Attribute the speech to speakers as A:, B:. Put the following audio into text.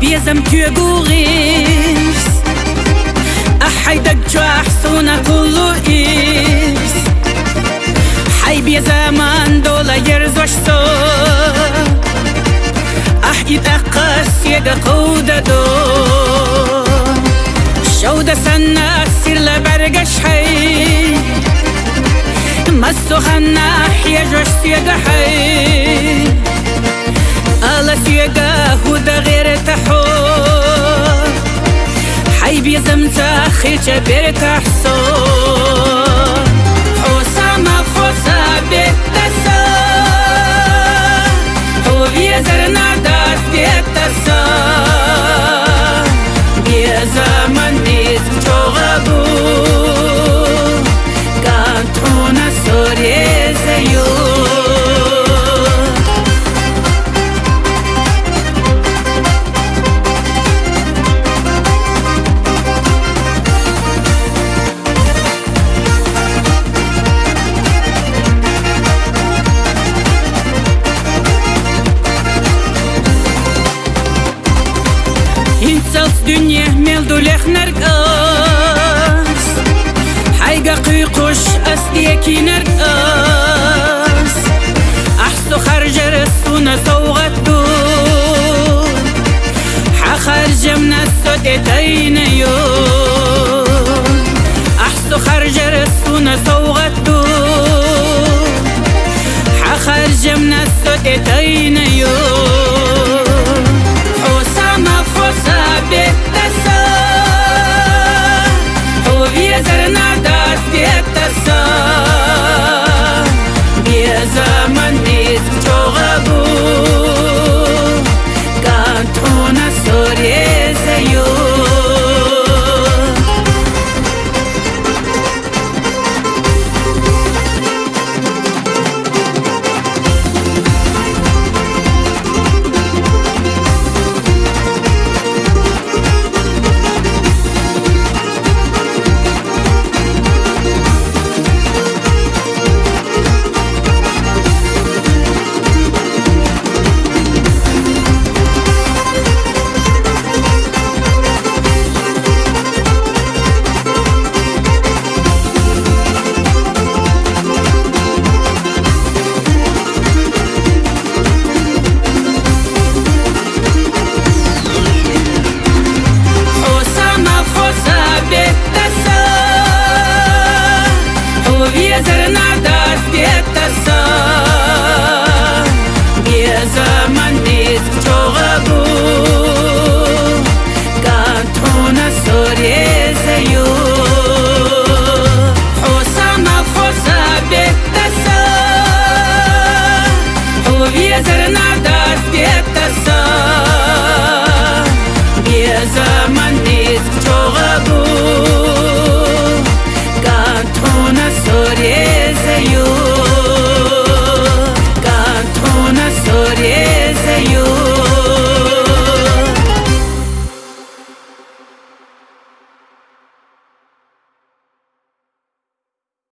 A: بيزم تيغوريس أحيدك جاحسونا كله إيس حي بيزمان دولا يرزوش سو أحيد أقاس يغا قودة دو شودة سنة سير لبرغش حي مسو خنا حيجوش سيغا حي ألا سيغا هودا غير تحو حي بيزم تاخي جبير تحسو خوصا ما خوصا ديتا سا هو وزارنا ديتا سا بيزامن نيزم توغبو كانتونا سوري زيو Инцалс дүние мелдулех наргас Хайга куйкуш астияки наргас Ахсу харжар суна соугатду Хахаржамна содетайна ё Ахсу харжар суна соугатду Хахаржамна содетайна ё детта са, везарна детта